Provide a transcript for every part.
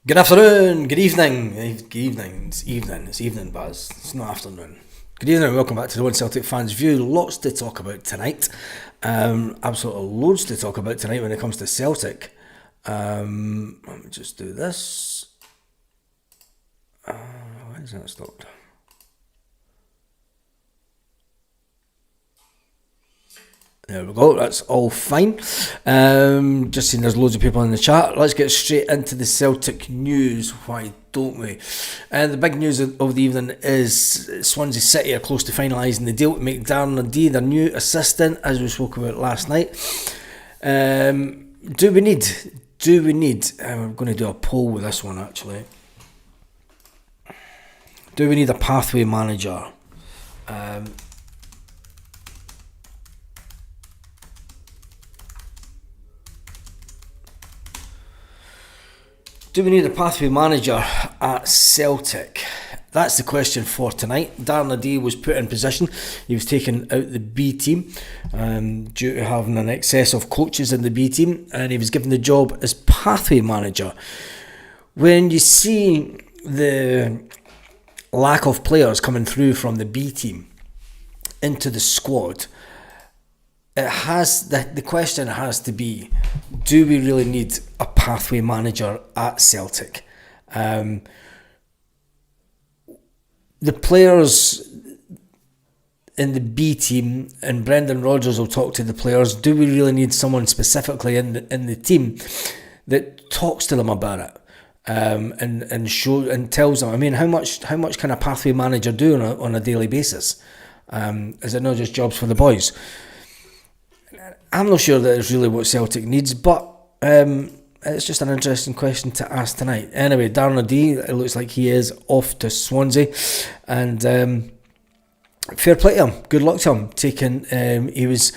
Good afternoon, good evening, it's evening, but it's not afternoon. Good evening and welcome back to the One Celtic Fans View. Lots to talk about tonight. Absolutely loads to talk about tonight when it comes to Celtic. Let me just do this. Why is that stopped? There we go, that's all fine. Just seeing there's loads of people in the chat. Let's get straight into the Celtic news, why don't we? The big news of the evening is Swansea City are close to finalising the deal to make Darren their new assistant, as we spoke about last night. Do we need, I'm going to do a poll with this one actually. Do we need a pathway manager? Do we need a pathway manager at Celtic? That's the question for tonight. Darren was put in position. He was taken out the B team due to having an excess of coaches in the B team, and he was given the job as pathway manager. When you see the lack of players coming through from the B team into the squad, the question has to be, do we really need a pathway manager at Celtic? The players in the B team, and Brendan Rodgers will talk to the players, do we really need someone specifically in the team that talks to them about it? And tells them, I mean, how much can a pathway manager do on a daily basis? Is it not just jobs for the boys? I'm not sure that it's really what Celtic needs, but it's just an interesting question to ask tonight. Anyway, Darren, it looks like he is off to Swansea, and fair play to him. Good luck to him. He was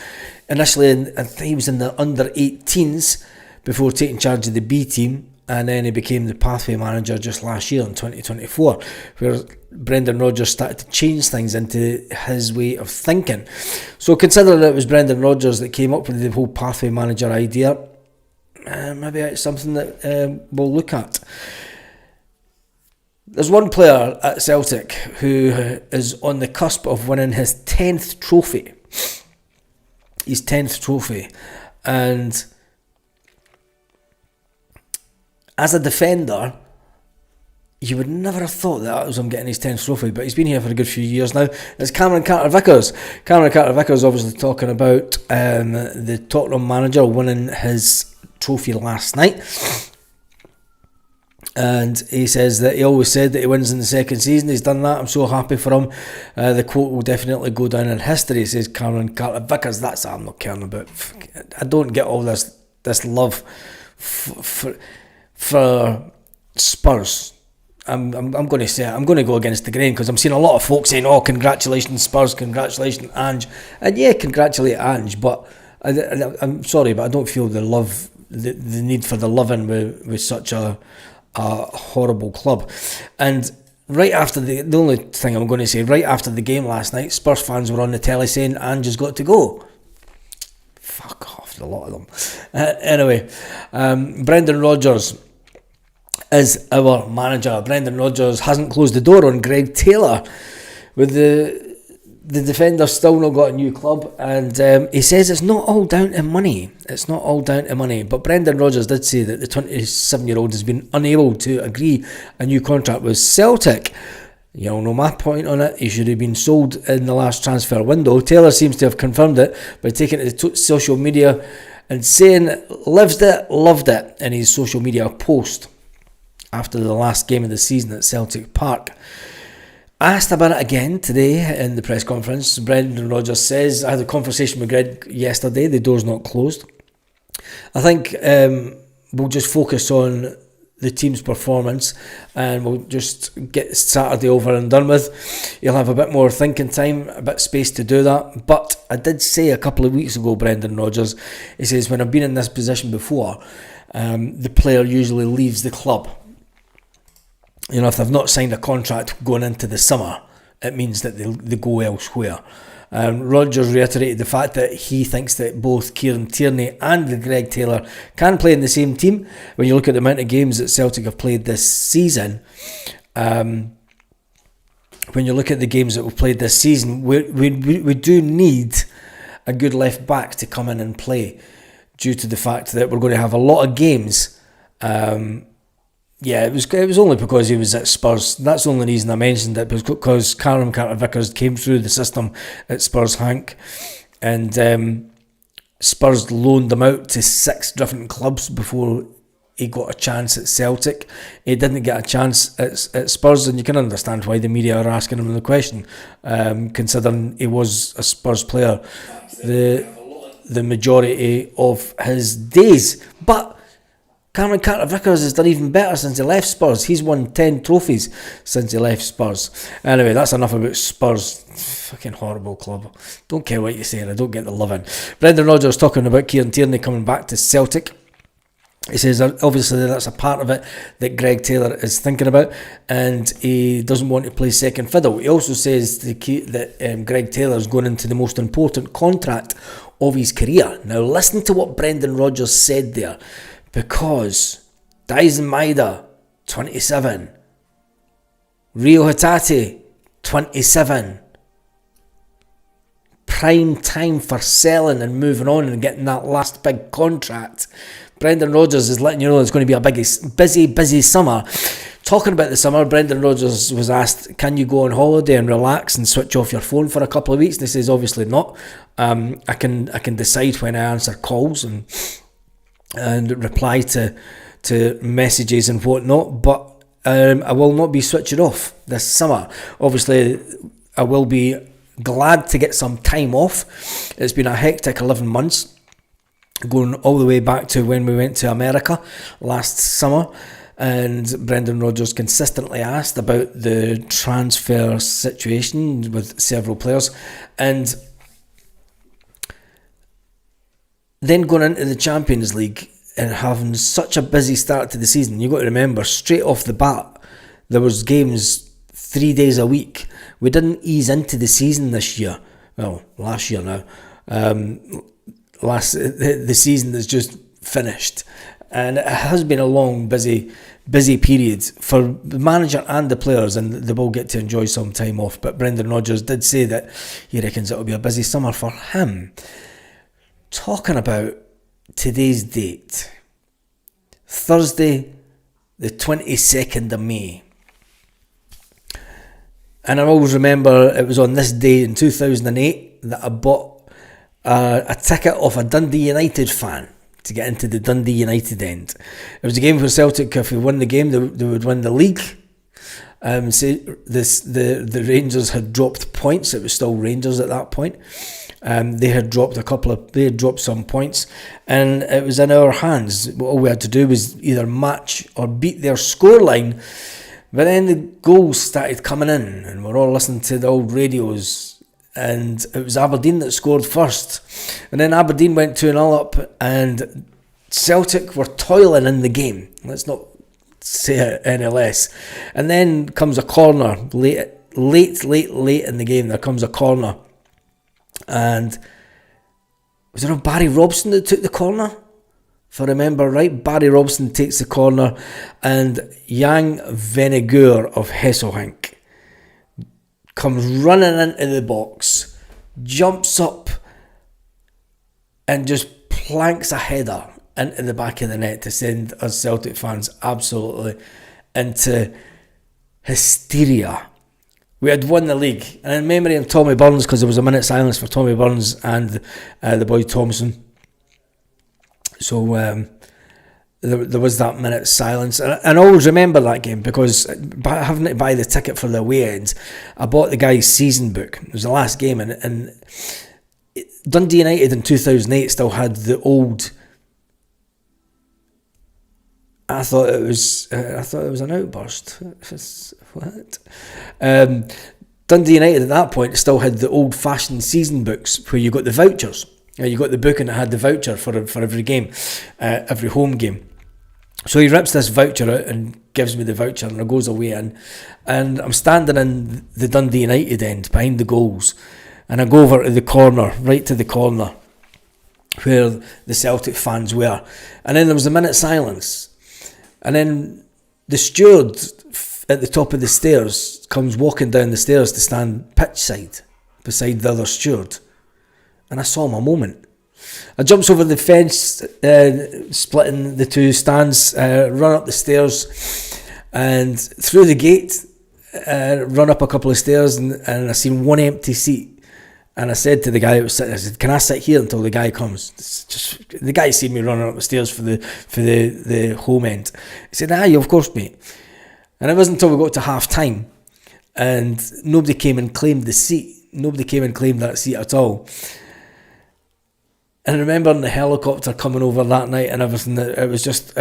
initially I think he was in the under-18s before taking charge of the B team, and then he became the pathway manager just last year in 2024, where Brendan Rodgers started to change things into his way of thinking. So considering it was Brendan Rodgers that came up with the whole pathway manager idea, maybe it's something that we'll look at. There's one player at Celtic who is on the cusp of winning his 10th trophy. His 10th trophy. And as a defender, you would never have thought that was him getting his 10th trophy, but he's been here for a good few years now. It's Cameron Carter-Vickers. Cameron Carter-Vickers obviously talking about the Tottenham manager winning his trophy last night. And he says that he always said that he wins in the second season. He's done that. I'm so happy for him. The quote will definitely go down in history, says Cameron Carter-Vickers. That's what I'm not caring about. I don't get all this love for Spurs. I'm going to say it. I'm going to go against the grain, because I'm seeing a lot of folks saying, "Oh, congratulations Spurs, congratulations Ange," and yeah, congratulate Ange. But I'm sorry, but I don't feel the love, the need for the loving with such a horrible club. And right after the only thing I'm going to say, right after the game last night, Spurs fans were on the telly saying Ange has got to go. Fuck off, a lot of them. Anyway, Brendan Rodgers is our manager. Brendan Rodgers hasn't closed the door on Greg Taylor, with the defender still not got a new club, and he says it's not all down to money. But Brendan Rodgers did say that the 27-year-old has been unable to agree a new contract with Celtic. You all know my point on it. He should have been sold in the last transfer window. Taylor seems to have confirmed it by taking it to social media and saying loved it in his social media post after the last game of the season at Celtic Park. Asked about it again today in the press conference, Brendan Rodgers says, I had a conversation with Greg yesterday, the door's not closed. I think we'll just focus on the team's performance, and we'll just get Saturday over and done with. You'll have a bit more thinking time, a bit of space to do that. But I did say a couple of weeks ago, Brendan Rodgers, he says, when I've been in this position before, the player usually leaves the club. You know, if they've not signed a contract going into the summer, it means that they go elsewhere. Rodgers reiterated the fact that he thinks that both Kieran Tierney and Greg Taylor can play in the same team. When you look at the amount of games that Celtic have played this season, we do need a good left back to come in and play, due to the fact that we're going to have a lot of games. It was only because he was at Spurs. That's the only reason I mentioned it, because Callum Carter-Vickers came through the system at Spurs, Hank, and Spurs loaned him out to 6 different clubs before he got a chance at Celtic. He didn't get a chance at Spurs, and you can understand why the media are asking him the question, considering he was a Spurs player the majority of his days. But Cameron Carter-Vickers has done even better since he left Spurs. He's won 10 trophies since he left Spurs. Anyway, that's enough about Spurs. Fucking horrible club. Don't care what you say, and I don't get the loving. Brendan Rodgers talking about Kieran Tierney coming back to Celtic. He says obviously that's a part of it that Greg Taylor is thinking about, and he doesn't want to play second fiddle. He also says that Greg Taylor is going into the most important contract of his career. Now listen to what Brendan Rodgers said there, because Dyson Maeda, 27, Rio Hatate, 27, prime time for selling and moving on and getting that last big contract. Brendan Rodgers is letting you know it's going to be a busy summer. Talking about the summer, Brendan Rodgers was asked, can you go on holiday and relax and switch off your phone for a couple of weeks? And he says, obviously not. I can decide when I answer calls and reply to messages and whatnot, but I will not be switching off this summer. Obviously, I will be glad to get some time off. It's been a hectic 11 months, going all the way back to when we went to America last summer, and Brendan Rodgers consistently asked about the transfer situation with several players, and then going into the Champions League and having such a busy start to the season. You've got to remember, straight off the bat, there was games 3 days a week. We didn't ease into the season this year. Well, last year now. The season is just finished, and it has been a long, busy period for the manager and the players, and they will get to enjoy some time off. But Brendan Rodgers did say that he reckons it'll be a busy summer for him. Talking about today's date, Thursday, the 22nd of May. And I always remember it was on this day in 2008 that I bought a ticket off a Dundee United fan to get into the Dundee United end. It was a game for Celtic. If we won the game, they would win the league. The Rangers had dropped points. It was still Rangers at that point. They had dropped some points, and it was in our hands. All we had to do was either match or beat their scoreline. But then the goals started coming in, and we're all listening to the old radios, and it was Aberdeen that scored first. And then Aberdeen went 2-0 up, and Celtic were toiling in the game. Let's not say it any less. And then comes a corner, late in the game, there comes a corner. And was it Barry Robson that took the corner? If I remember right, Barry Robson takes the corner, and Jan Venegoor of Hesselink comes running into the box, jumps up, and just planks a header into the back of the net to send us Celtic fans absolutely into hysteria. We had won the league, and in memory of Tommy Burns, because there was a minute silence for Tommy Burns and the boy Thompson. So there was that minute silence, and I always remember that game because having to buy the ticket for the away end, I bought the guy's season book. It was the last game, and Dundee United in 2008 still had the old. I thought it was an outburst. What? Dundee United at that point still had the old-fashioned season books where you got the vouchers. You got the book and it had the voucher for every game, every home game. So he rips this voucher out and gives me the voucher, and I goes away in, and I'm standing in the Dundee United end behind the goals, And I go over to the corner, right to the corner, where the Celtic fans were. And then there was a minute's silence. And then the steward at the top of the stairs comes walking down the stairs to stand pitch side beside the other steward. And I saw my moment. I jumps over the fence, splitting the two stands, run up the stairs, and through the gate, run up a couple of stairs, and I seen one empty seat. And I said to the guy that was sitting, I said, "Can I sit here until the guy comes?" The guy seen me running up the stairs for the home end. He said, "Aye, of course, mate." And it wasn't until we got to half time, and nobody came and claimed the seat. Nobody came and claimed that seat at all. And I remember in the helicopter coming over that night and everything, it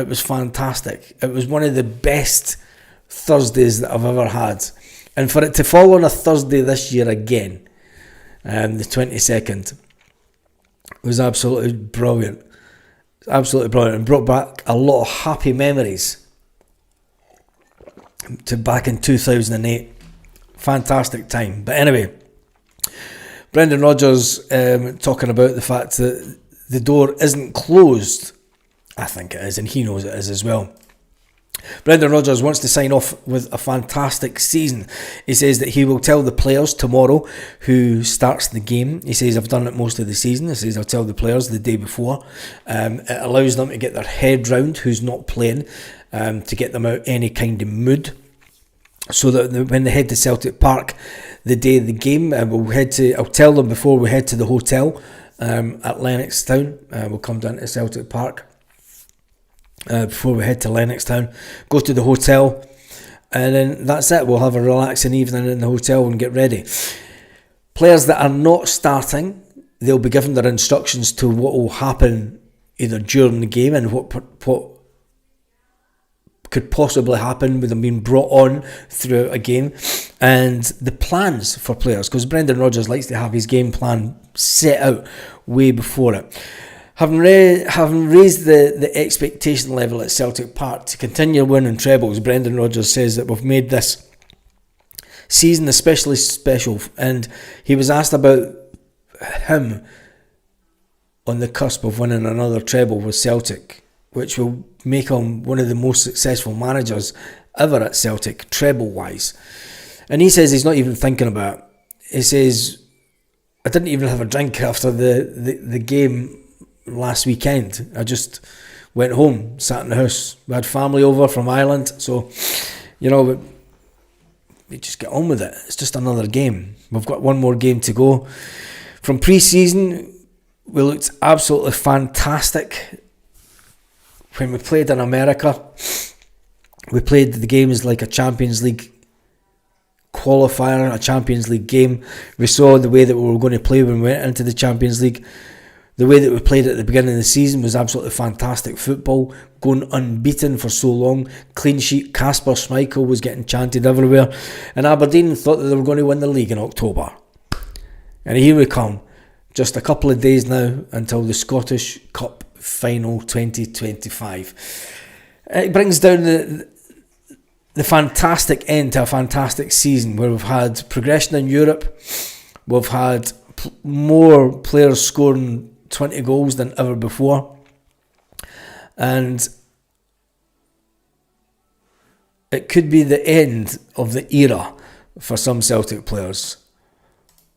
was fantastic. It was one of the best Thursdays that I've ever had. And for it to fall on a Thursday this year again, the 22nd, was absolutely brilliant. Absolutely brilliant. And brought back a lot of happy memories to back in 2008. Fantastic time. But anyway, Brendan Rodgers talking about the fact that the door isn't closed. I think it is, and he knows it is as well. Brendan Rodgers wants to sign off with a fantastic season. He says that he will tell the players tomorrow who starts the game. He says, "I've done it most of the season." He says, "I'll tell the players the day before." It allows them to get their head round who's not playing, to get them out any kind of mood, so that when they head to Celtic Park the day of the game, I'll tell them before we head to the hotel at Lennoxtown. We'll come down to Celtic Park before we head to Lennoxtown, go to the hotel, and then that's it. We'll have a relaxing evening in the hotel and get ready. Players that are not starting, they'll be given their instructions to what will happen either during the game and what could possibly happen with them being brought on throughout a game, and the plans for players, because Brendan Rodgers likes to have his game plan set out way before it. Having raised the expectation level at Celtic Park to continue winning trebles, Brendan Rodgers says that we've made this season especially special, and he was asked about him on the cusp of winning another treble with Celtic, which will make him one of the most successful managers ever at Celtic, treble-wise. And he says he's not even thinking about it. He says, "I didn't even have a drink after the game last weekend. I just went home, sat in the house. We had family over from Ireland, so, we just get on with it. It's just another game. We've got one more game to go. From pre-season, we looked absolutely fantastic. When we played in America, we played the games like a Champions League qualifier, a Champions League game. We saw the way that we were going to play when we went into the Champions League. The way that we played at the beginning of the season was absolutely fantastic football, going unbeaten for so long. Clean sheet, Kasper Schmeichel was getting chanted everywhere. And Aberdeen thought that they were going to win the league in October. And here we come, just a couple of days now until the Scottish Cup Final 2025. It brings down the fantastic end to a fantastic season where we've had progression in Europe. We've had more players scoring 20 goals than ever before, and it could be the end of the era for some Celtic players,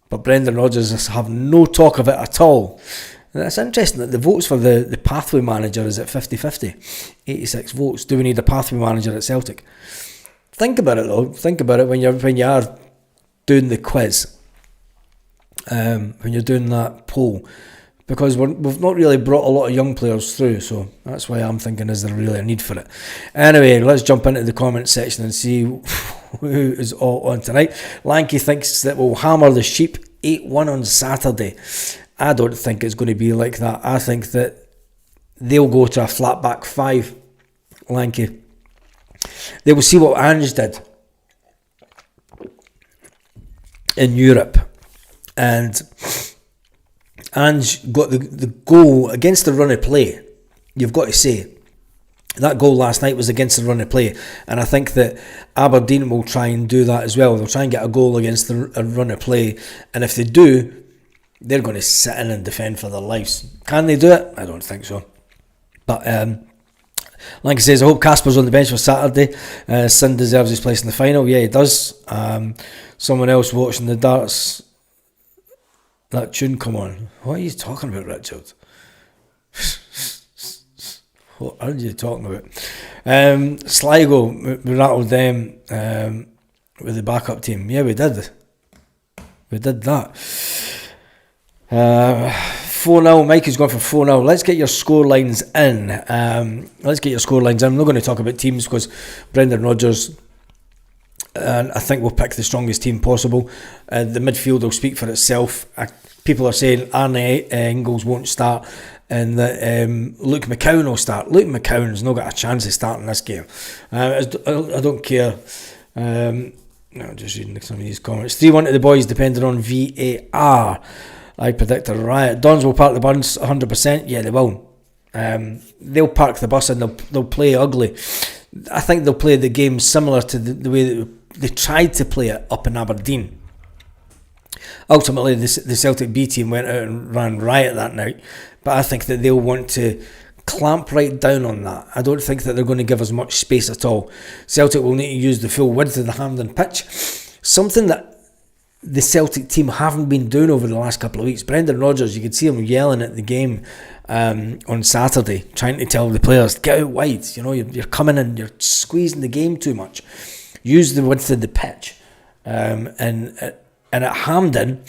but Brendan Rodgers has have no talk of it at all. And it's interesting that the votes for the pathway manager is at 50-50, 86 votes. Do we need a pathway manager at Celtic? Think about it though. Think about it when you are doing the quiz, when you're doing that poll, because we've not really brought a lot of young players through, so that's why I'm thinking, is there really a need for it? Anyway, let's jump into the comment section and see who is all on tonight. Lanky thinks that we'll hammer the Sheep 8-1 on Saturday. I don't think it's going to be like that. I think that they'll go to a flat back 5, Lanky. They will see what Ange did in Europe, and Ange got the goal against the run of play. You've got to say That goal last night was against the run of play, and I think that Aberdeen will try and do that as well. They'll try and get a goal against a run of play, and if they do, they're going to sit in and defend for their lives. Can they do it? I don't think so. But like I says, I hope Casper's on the bench for Saturday. Sin deserves his place in the final. Yeah, he does. Someone else watching the darts. That tune, come on. What are you talking about, Richard? What are you talking about? Sligo, we rattled them with the backup team. Yeah, we did. We did that. 4-0. Mike is going for 4-0. Let's get your score lines in. I'm not going to talk about teams because Brendan Rodgers, and I think we'll pick the strongest team possible. The midfield will speak for itself. People are saying Arne Engels won't start and that Luke McCowan will start. Luke McCowan's not got a chance of starting this game. I don't care. No, just reading some of these comments. 3-1 to the boys, depending on VAR. I predict a riot. Dons will park the bus 100%. Yeah, they will. They'll park the bus and they'll play ugly. I think they'll play the game similar to the way that they tried to play it up in Aberdeen. Ultimately, the Celtic B team went out and ran riot that night, but I think that they'll want to clamp right down on that. I don't think that they're going to give us much space at all. Celtic will need to use the full width of the Hampden pitch, something that the Celtic team haven't been doing over the last couple of weeks. Brendan Rodgers, you could see him yelling at the game on Saturday, trying to tell the players, get out wide, you're coming in, you're squeezing the game too much. Use the width of the pitch. And at Hampden,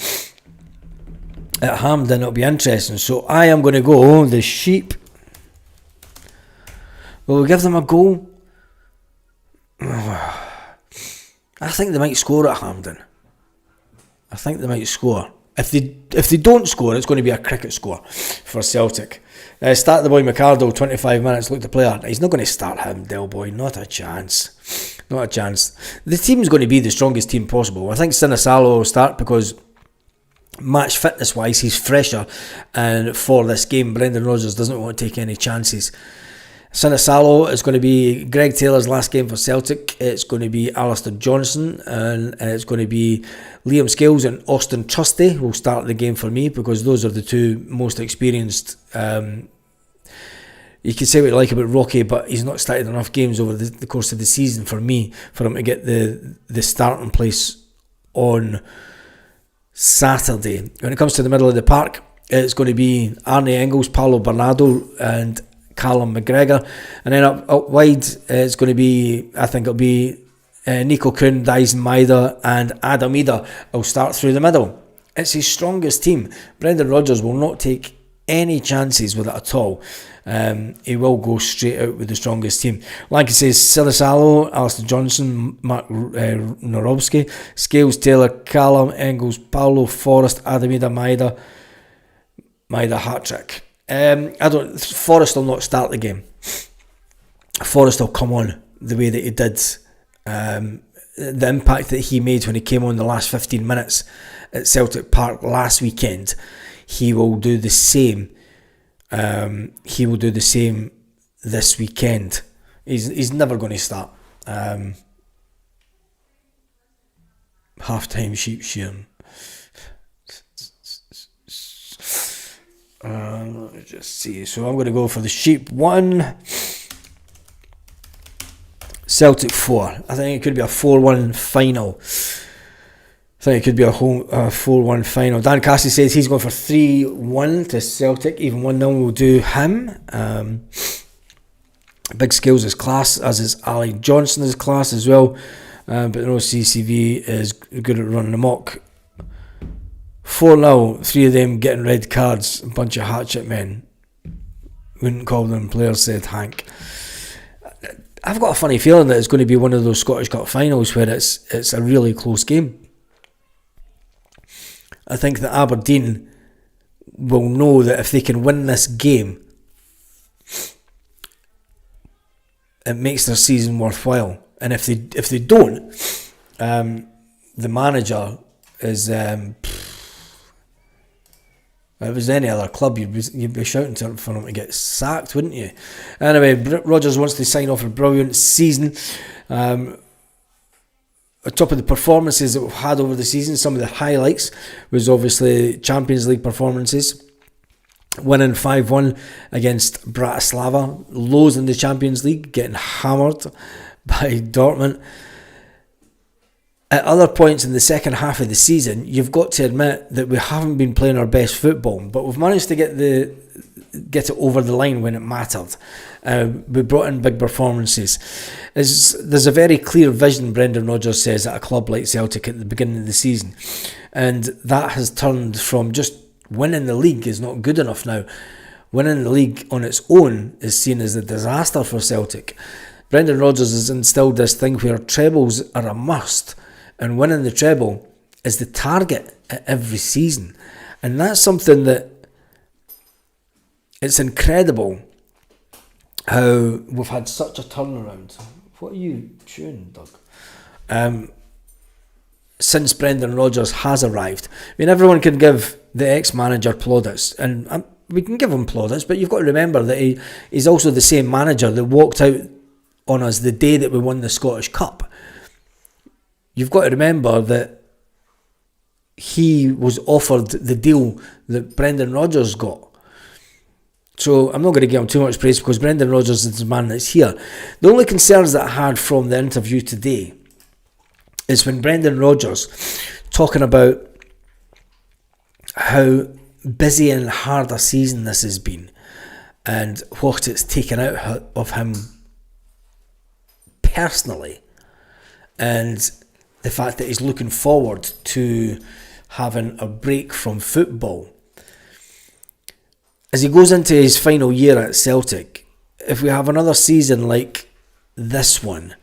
it'll be interesting. So I am going to go the Sheep. Will we give them a goal? I think they might score at Hampden. I think they might score. If they don't score, it's going to be a cricket score for Celtic. Start the boy McArdle, 25 minutes, look to play. He's not going to start him, Del Boy. Not a chance. Not a chance. The team's going to be the strongest team possible. I think Sinisalo will start because match fitness wise he's fresher, and for this game Brendan Rodgers doesn't want to take any chances. Sinisalo is going to be Greg Taylor's last game for Celtic. It's going to be Alistair Johnson, and it's going to be Liam Scales and Austin Trusty who will start the game for me, because those are the two most experienced. You can say what you like about Rocky, but he's not started enough games over the course of the season for me, for him to get the starting place on Saturday. When it comes to the middle of the park, it's going to be Arne Engels, Paolo Bernardo and Callum McGregor, and then up wide it's going to be, I think it'll be Nico Kuhn, Dyson Maida and Adam Ida will start through the middle. It's his strongest team. Brendan Rodgers will not take any chances with it at all. He will go straight out with the strongest team. Like he says, Sinisalo, Alistair Johnson, Mark Norowski, Scales, Taylor, Callum, Engels, Paulo, Forrest, Adamida, Maida hat-trick. Forrest will not start the game. Forrest will come on the way that he did. The impact that he made when he came on the last 15 minutes at Celtic Park last weekend, he will do the same. He will do the same this weekend. He's never going to start. Half-time sheep shearing. Let me just see. So I'm going to go for the Sheep 1, Celtic 4. I think it could be a 4-1 final. I think it could be a 4-1 final. Dan Cassie says he's going for 3-1 to Celtic. Even 1-0 will do him. Big Skills is class, as is Ali Johnson is class as well. But no, CCV is good at running amok. 4-0, 3 of them getting red cards. A bunch of hatchet men. Wouldn't call them players, said Hank. I've got a funny feeling that it's going to be one of those Scottish Cup finals where it's a really close game. I think that Aberdeen will know that if they can win this game, it makes their season worthwhile. And if they don't, the manager is If it was any other club, you'd be shouting for him to get sacked, wouldn't you? Anyway, Rodgers wants to sign off a brilliant season. On top of the performances that we've had over the season, some of the highlights was obviously Champions League performances. Winning 5-1 against Bratislava, lows in the Champions League, getting hammered by Dortmund. At other points in the second half of the season, you've got to admit that we haven't been playing our best football, but we've managed to get it over the line when it mattered. We brought in big performances. There's a very clear vision, Brendan Rodgers says, at a club like Celtic at the beginning of the season, and that has turned from just winning the league is not good enough now. Winning the league on its own is seen as a disaster for Celtic. Brendan Rodgers has instilled this thing where trebles are a must, and winning the treble is the target at every season. And that's something that it's incredible how we've had such a turnaround. What are you chewing, Doug? Since Brendan Rodgers has arrived. I mean, everyone can give the ex-manager plaudits, and we can give him plaudits, but you've got to remember that he's also the same manager that walked out on us the day that we won the Scottish Cup. You've got to remember that he was offered the deal that Brendan Rodgers got. So I'm not going to give him too much praise because Brendan Rodgers is the man that's here. The only concerns that I had from the interview today is when Brendan Rodgers talking about how busy and hard a season this has been and what it's taken out of him personally, and the fact that he's looking forward to having a break from football. As he goes into his final year at Celtic, if we have another season like this one,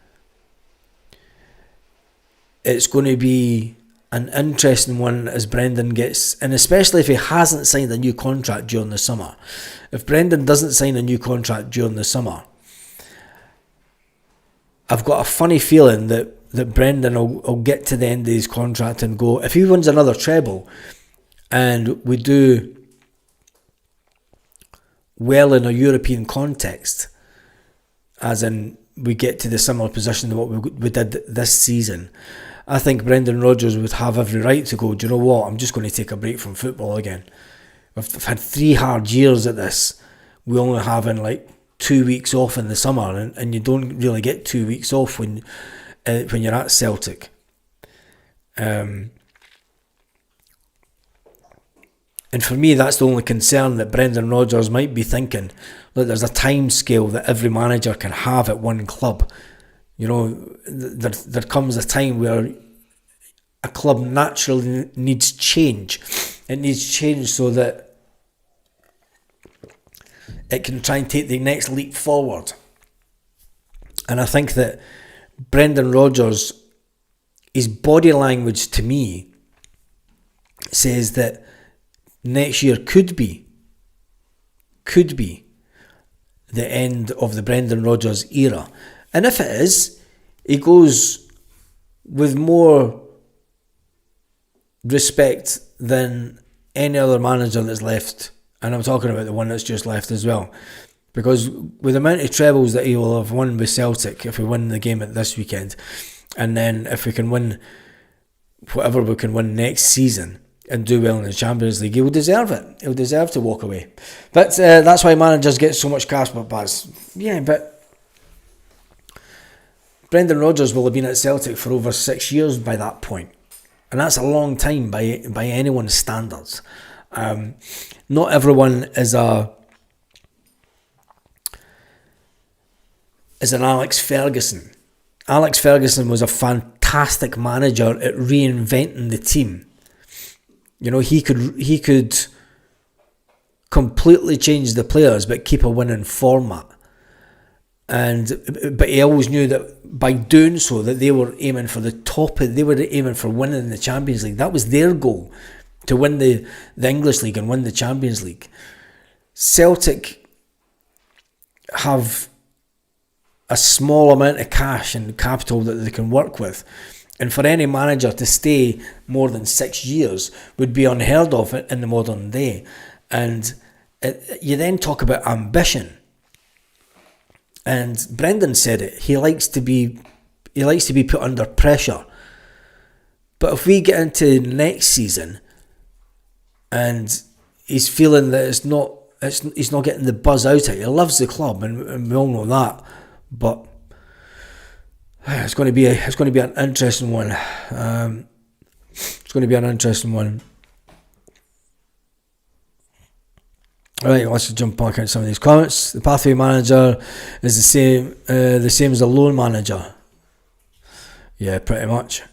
it's going to be an interesting one as Brendan gets, and especially if he hasn't signed a new contract during the summer. If Brendan doesn't sign a new contract during the summer, I've got a funny feeling that Brendan will get to the end of his contract and go, if he wins another treble and we do well in a European context, as in we get to the similar position to what we did this season, I think Brendan Rodgers would have every right to go, do you know what, I'm just going to take a break from football again. We've had 3 hard years at this. We only have in like 2 weeks off in the summer, and you don't really get 2 weeks off when you're at Celtic. And for me, that's the only concern that Brendan Rodgers might be thinking. Look, there's a time scale that every manager can have at one club. You know, there comes a time where a club naturally needs change. It needs change so that it can try and take the next leap forward. And I think that Brendan Rodgers, his body language to me says that next year could be the end of the Brendan Rodgers era. And if it is, he goes with more respect than any other manager that's left. And I'm talking about the one that's just left as well. Because with the amount of trebles that he will have won with Celtic, if we win the game at this weekend, and then if we can win whatever we can win next season and do well in the Champions League, he will deserve it. He'll deserve to walk away. But that's why managers get so much cash, but Baz. Yeah, but Brendan Rodgers will have been at Celtic for over 6 years by that point. And that's a long time by anyone's standards. Not everyone is an Alex Ferguson. Alex Ferguson was a fantastic manager at reinventing the team. You know, he could completely change the players but keep a winning format. But he always knew that by doing so that they were aiming for the top. They were aiming for winning the Champions League. That was their goal, to win the English League and win the Champions League. Celtic have a small amount of cash and capital that they can work with. And for any manager to stay more than 6 years would be unheard of in the modern day. And you then talk about ambition. And Brendan said it. He likes to be put under pressure. But if we get into next season and he's feeling that he's not getting the buzz out of it. He loves the club, and we all know that. But it's going to be an interesting one. It's going to be an interesting one. Right, let's jump back into some of these comments. The pathway manager is the same as the loan manager. Yeah, pretty much.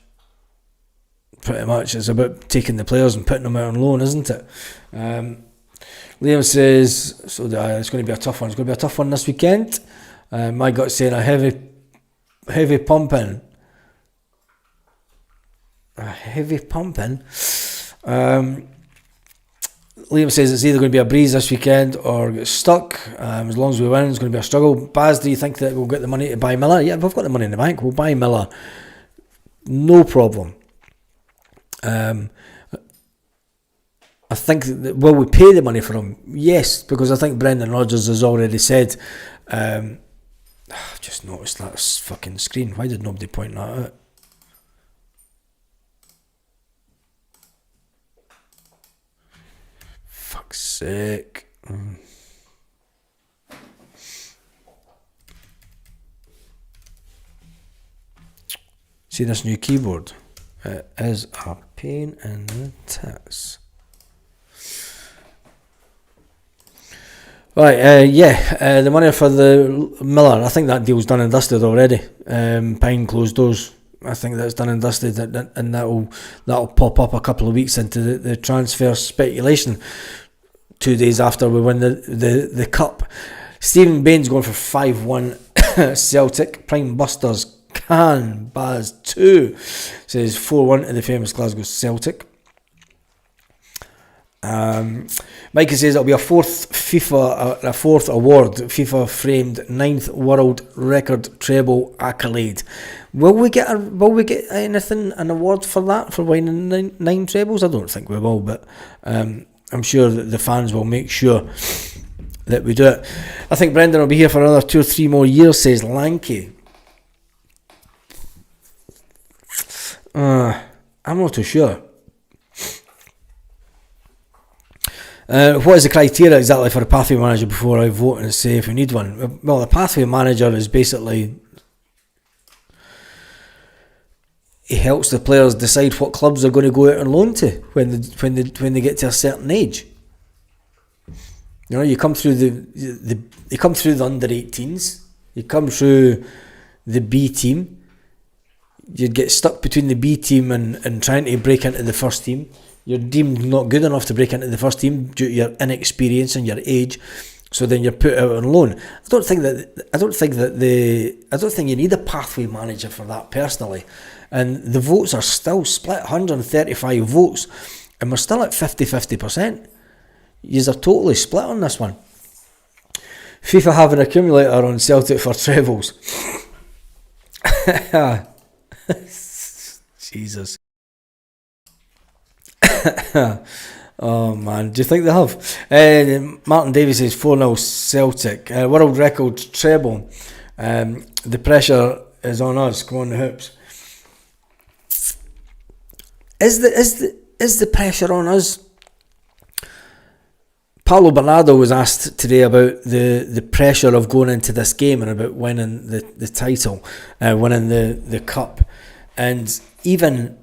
It's about taking the players and putting them out on loan, isn't it? Liam says, it's going to be a tough one. It's going to be a tough one this weekend. My gut's saying a heavy pumping. Liam says it's either going to be a breeze this weekend or get stuck. As long as we win, it's going to be a struggle. Baz, do you think that we'll get the money to buy Miller? Yeah, we've got the money in the bank. We'll buy Miller. No problem. I think that, will we pay the money for him? Yes, because I think Brendan Rodgers has already said. I've just noticed that fucking screen. Why did nobody point that out? Fuck's sake. See this new keyboard? It is a pain in the tits. Right, the money for the Miller, I think that deal's done and dusted already. Behind closed doors, I think that's done and dusted, and that'll pop up a couple of weeks into the transfer speculation. 2 days after we win the cup. Stephen Bain's going for 5-1 Celtic. Prime Busters can Baz 2 says 4-1 to the famous Glasgow Celtic. Mikey says it'll be a fourth award, FIFA framed 9th world record treble accolade. Will we get anything, an award for that, for winning nine trebles? I don't think we will, but I'm sure that the fans will make sure that we do it. I think Brendan will be here for another 2 or 3 more years, says Lanky. I'm not too sure. What is the criteria exactly for a pathway manager before I vote and say if we need one? Well, the pathway manager is basically, he helps the players decide what clubs they're going to go out on loan to when they get to a certain age. You know, you come through the under 18s, you come through the B team. You'd get stuck between the B team and trying to break into the first team. You're deemed not good enough to break into the first team due to your inexperience and your age, so then you're put out on loan. I don't think you need a pathway manager for that personally. And the votes are still split, 135 votes, and we're still at 50%. Yous are totally split on this one. FIFA have an accumulator on Celtic for trebles. Jesus. Oh man, do you think they have? Martin Davies says 4-0 Celtic. World record treble. The pressure is on us. Come on, the Hoops. Is the pressure on us? Paulo Bernardo was asked today about the pressure of going into this game and about winning the title, winning the cup, and even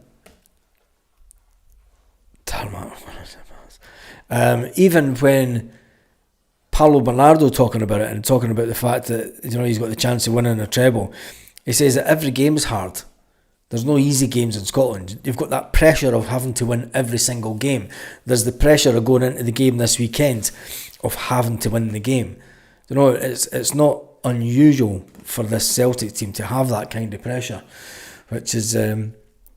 when Paulo Bernardo talking about it and talking about the fact that, you know, he's got the chance of winning a treble, he says that every game's hard. There's no easy games in Scotland. You've got that pressure of having to win every single game. There's the pressure of going into the game this weekend of having to win the game. You know, it's not unusual for this Celtic team to have that kind of pressure, which is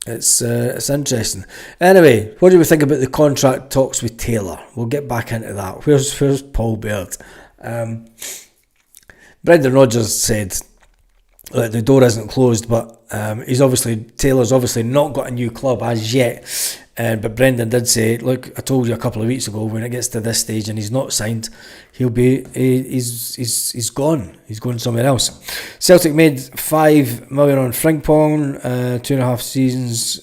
it's interesting. Anyway, what do we think about the contract talks with Taylor? We'll get back into that. Where's Paul Baird? Brendan Rodgers said that the door isn't closed, but Taylor's obviously not got a new club as yet, But Brendan did say, look, I told you a couple of weeks ago, when it gets to this stage and he's not signed, he's gone. He's going somewhere else. Celtic made 5 million on Frimpong, 2.5 seasons,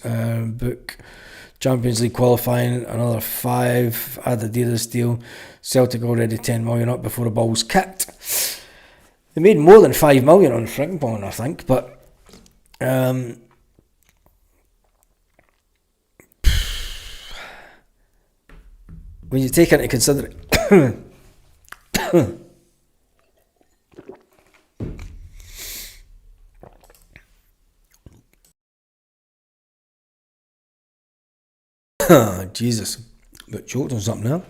book Champions League qualifying, another 5, add the Adidas deal. Celtic already 10 million up before the ball was kicked. They made more than 5 million on Frimpong, I think, but when you take into consideration Jesus, but choked on something now.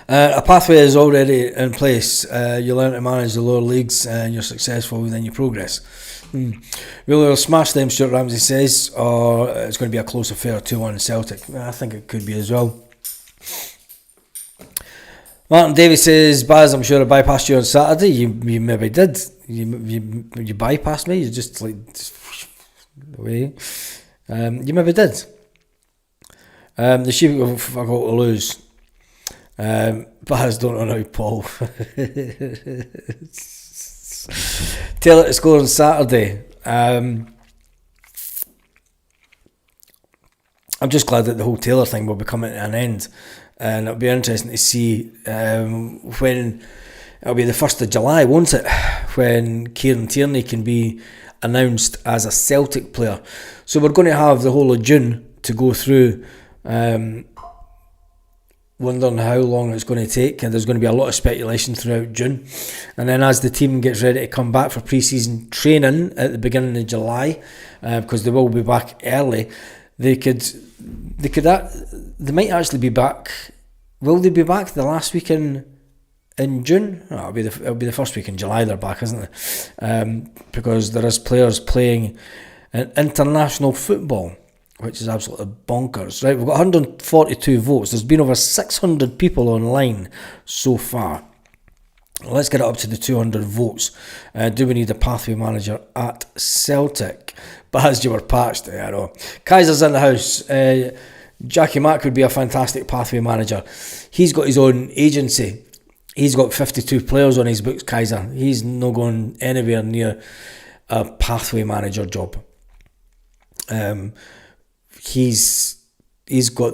A pathway is already in place. You learn to manage the lower leagues and you're successful, then you progress. We'll smash them, Stuart Ramsey says, or it's going to be a close affair, 2-1 Celtic. I think it could be as well. Martin Davies says, Baz, I'm sure I bypassed you on Saturday. You maybe did. You bypassed me. You just like away. You maybe did. The sheep have got to lose. Baz, don't know how Paul. Taylor to score on Saturday. I'm just glad that the whole Taylor thing will be coming to an end. And it'll be interesting to see when it'll be the 1st of July, won't it? When Kieran Tierney can be announced as a Celtic player. So we're going to have the whole of June to go through, wondering how long it's going to take, and there's going to be a lot of speculation throughout June. And then as the team gets ready to come back for pre-season training at the beginning of July, because they will be back early, they might actually be back. Will they be back the last week in June? No, it'll be the first week in July they're back, isn't it? Because there is players playing in international football, which is absolutely bonkers. Right, we've got 142 votes. There's been over 600 people online so far. Let's get it up to the 200 votes. Do we need a pathway manager at Celtic? But as you were patched, I know. Kaiser's in the house. Jackie Mack would be a fantastic pathway manager. He's got his own agency. He's got 52 players on his books, Kaiser. He's not going anywhere near a pathway manager job. He's got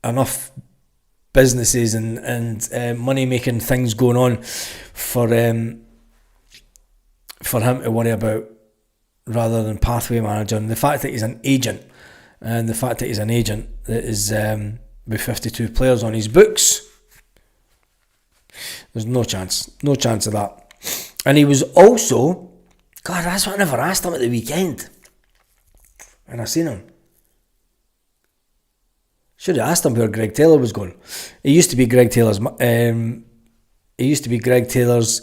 enough businesses and money making things going on for him to worry about, rather than pathway manager. And the fact that he's an agent, that is with 52 players on his books, there's no chance of that. And he was also, God, that's what I never asked him at the weekend when I seen him. Should have asked him where Greg Taylor was going. He used to be Greg Taylor's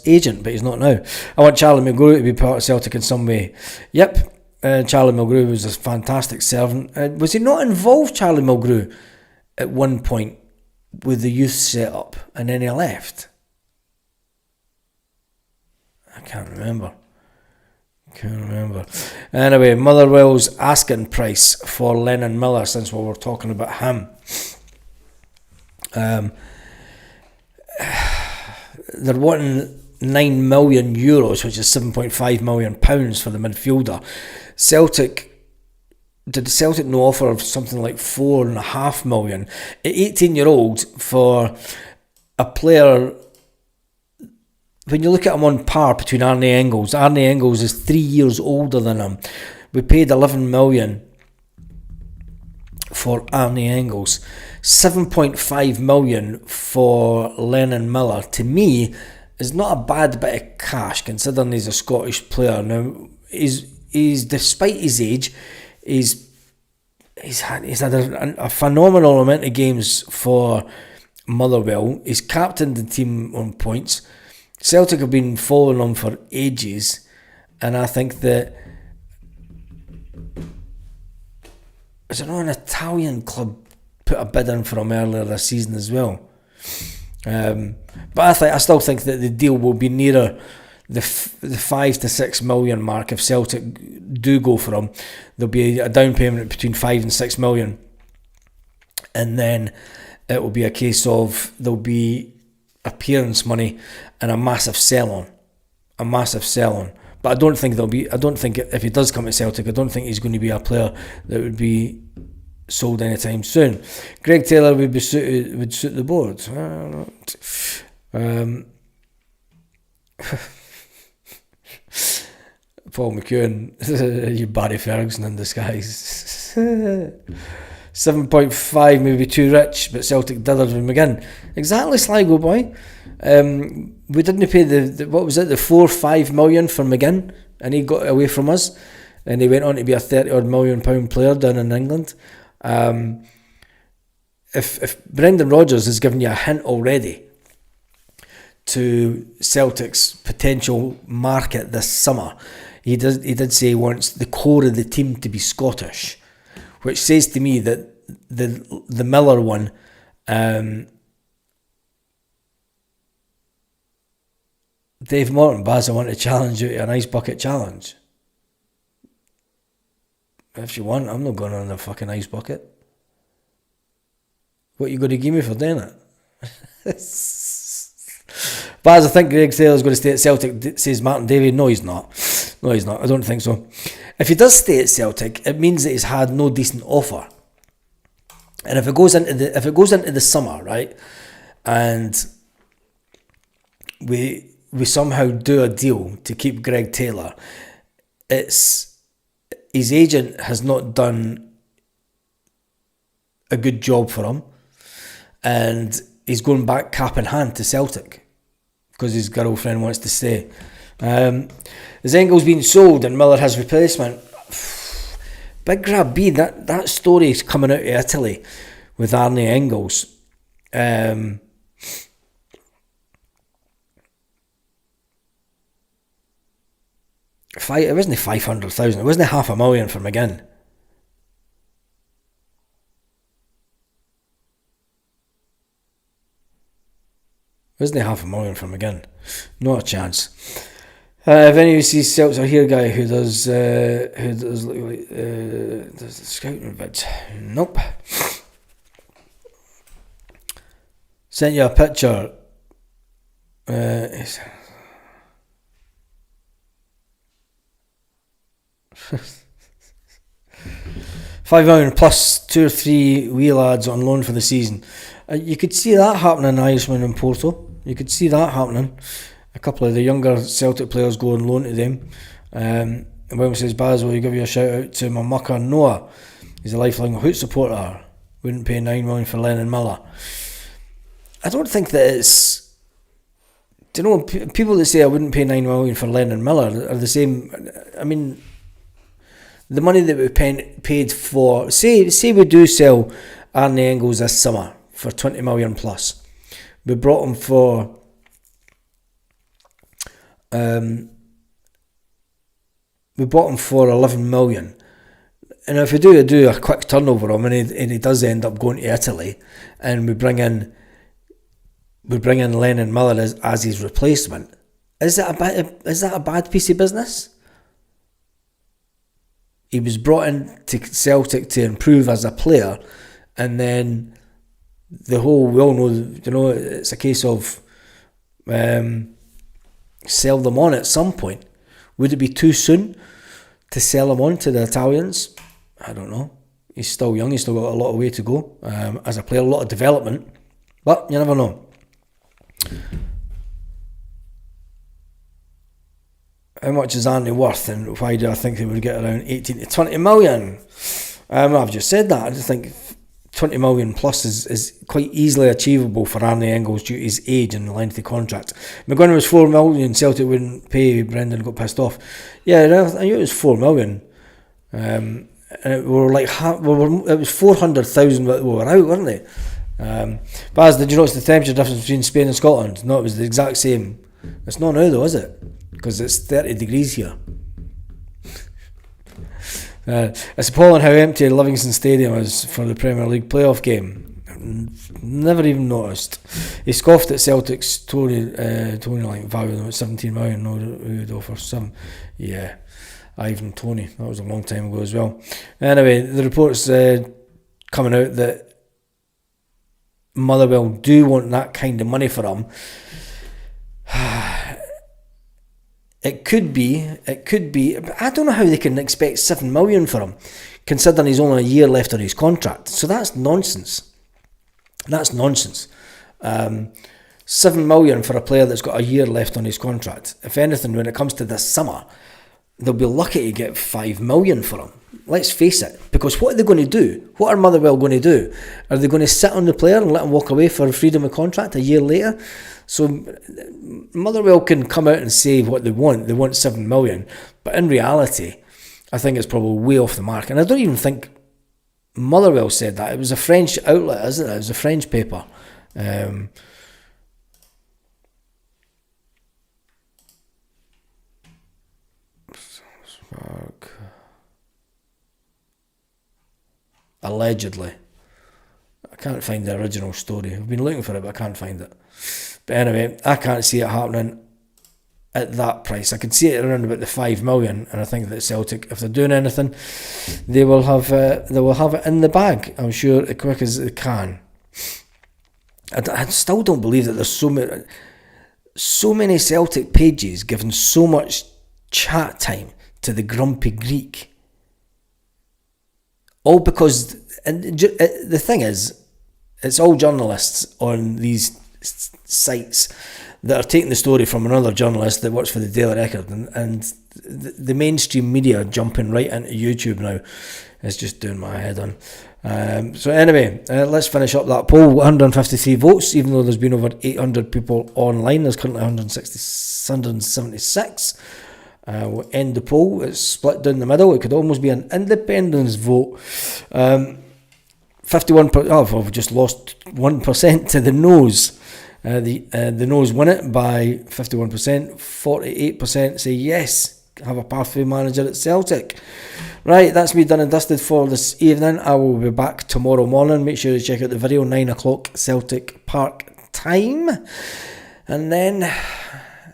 agent, but he's not now. I want Charlie Mulgrew to be part of Celtic in some way. Yep, Charlie Mulgrew was a fantastic servant. Was he not involved, Charlie Mulgrew, at one point with the youth setup, and then he left? I can't remember. Anyway, Motherwell's asking price for Lennon Miller, since we were talking about him. They're wanting €9 million, which is £7.5 million for the midfielder. Did Celtic no offer of something like $4.5 million? At 18-year-old, for a player, when you look at him on par between Arne Engels is 3 years older than him. We paid $11 million for Arne Engels. $7.5 million for Lennon Miller, to me, is not a bad bit of cash, considering he's a Scottish player. Now, he's despite his age, he's had a phenomenal amount of games for Motherwell. He's captained the team on points. Celtic have been following him for ages, and I think that, is it not an Italian club put a bid in for him earlier this season as well? But I still think that the deal will be nearer the 5 to 6 million mark, if Celtic do go for him, there'll be a down payment between 5 and 6 million, and then it will be a case of there'll be appearance money and a massive sell on. But I don't think if he does come to Celtic, I don't think he's going to be a player that would be sold anytime soon. Greg Taylor would suit the board. Paul McEwen, you Barry Ferguson in disguise. 7.5 maybe too rich, but Celtic dithered with McGinn. Exactly, Sligo boy. We didn't pay the 4-5 million for McGinn, and he got away from us, and he went on to be a 30 million pound player down in England. If Brendan Rodgers has given you a hint already to Celtic's potential market this summer, he did say he wants the core of the team to be Scottish, which says to me that the Miller one, Dave Morton, Baz, I want to challenge you to an ice bucket challenge. If you want, I'm not going on the fucking ice bucket. What are you going to give me for doing it? Baz, I think Greg Taylor's going to stay at Celtic, says Martin Davey. No, he's not. I don't think so. If he does stay at Celtic, it means that he's had no decent offer. And if it goes into the summer, right, and we somehow do a deal to keep Greg Taylor, his agent has not done a good job for him, and he's going back cap in hand to Celtic because his girlfriend wants to stay. Zengel's been sold and Miller has replacement. Big grab B. That story is coming out of Italy with Arne Engels. It wasn't 500,000. It wasn't 500,000 for McGinn. Wasn't 500,000 for McGinn? Not a chance. If any of you see Celtics, I hear a guy who does the scouting bit. Nope. Sent you a picture. £5 million plus 2 or 3 wee lads on loan for the season. You could see that happening in Irishman and Porto. You could see that happening. A couple of the younger Celtic players go on loan to them. And when says Baz, will you give you a shout out to my mucker Noah? He's a lifelong Hoot supporter. Wouldn't pay 9 million for Lennon Miller. I don't think that it's. Do you know, people that say I wouldn't pay 9 million for Lennon Miller are the same. I mean, the money that we paid for, say we do sell Arne Engels this summer for 20 million plus. We brought him for we bought him for 11 million. And if we do a quick turnover on him and he does end up going to Italy, and we bring in Lennon Miller as his replacement, is that a bad piece of business? He was brought in to Celtic to improve as a player, and then we all know, it's a case of sell them on at some point. Would it be too soon to sell him on to the Italians? I don't know. He's still young. He's still got a lot of way to go as a player, a lot of development. But you never know. How much is Arne worth, and why do I think they would get around 18 to 20 million? I've just said that. I just think 20 million plus is quite easily achievable for Arne Engels due to his age and the length of the contract. McGuinn was 4 million, Celtic wouldn't pay. Brendan got pissed off. Yeah, I knew it was 4 million. And it was 400,000 that we were out, weren't they? Baz, did you notice the temperature difference between Spain and Scotland? No, it was the exact same. It's not now though, is it? Because it's 30 degrees here. It's appalling how empty Livingston Stadium is for the Premier League playoff game. Never even noticed. He scoffed at Celtic's Tony like valuing them at 17 million. No, who would offer some? Yeah, Ivan Tony. That was a long time ago as well. Anyway, the reports coming out that Motherwell do want that kind of money for him. It could be. But I don't know how they can expect 7 million for him, considering he's only a year left on his contract. So that's nonsense. 7 million for a player that's got a year left on his contract. If anything, when it comes to this summer, they'll be lucky to get 5 million for him. Let's face it. Because what are they going to do? What are Motherwell going to do? Are they going to sit on the player and let him walk away for freedom of contract a year later? So Motherwell can come out and say what they want. They want 7 million. But in reality, I think it's probably way off the mark. And I don't even think Motherwell said that. It was a French outlet, isn't it? It was a French paper. Allegedly. I can't find the original story. I've been looking for it, but I can't find it. But anyway, I can't see it happening at that price. I can see it around about the 5 million, and I think that Celtic, if they're doing anything, they will have it in the bag, I'm sure, as quick as they can. I still don't believe that there's so many Celtic pages giving so much chat time to the grumpy Greek. All because, and the thing is, it's all journalists on these sites that are taking the story from another journalist that works for the Daily Record, and the mainstream media jumping right into YouTube now is just doing my head on. So anyway, let's finish up that poll. 153 votes, even though there's been over 800 people online. There's currently 176. We'll end the poll. It's split down the middle. It could almost be an independence vote. 51%. We've just lost 1% to the no's. The no's win it by 51%. 48% say yes, have a pathway manager at Celtic. Right, that's me done and dusted for this evening. I will be back tomorrow morning. Make sure you check out the video, 9 o'clock Celtic Park time. And then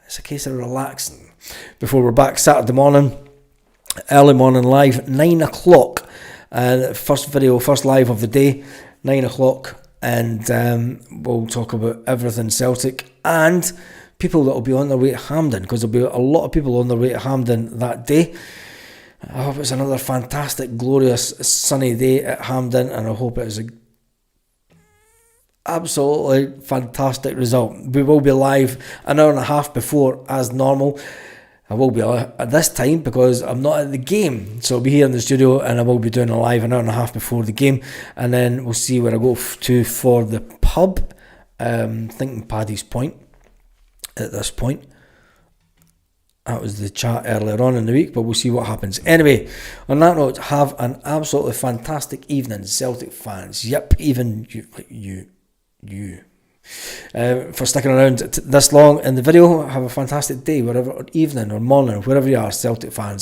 it's a case of relaxing before we're back Saturday morning, early morning live, 9 o'clock. First live of the day, 9 o'clock. And we'll talk about everything Celtic and people that will be on their way to Hampden, because there'll be a lot of people on their way to Hampden that day. I hope it's another fantastic, glorious, sunny day at Hampden, and I hope it is an absolutely fantastic result. We will be live an hour and a half before, as normal. I will be at this time because I'm not at the game, so I'll be here in the studio and I will be doing a live an hour and a half before the game, and then we'll see where I go to for the pub. Thinking Paddy's Point at this point. That was the chat earlier on in the week, but we'll see what happens. Anyway, on that note, have an absolutely fantastic evening, Celtic fans. Yep, even you. For sticking around this long in the video. Have a fantastic day, wherever, or evening or morning, wherever you are, Celtic fans.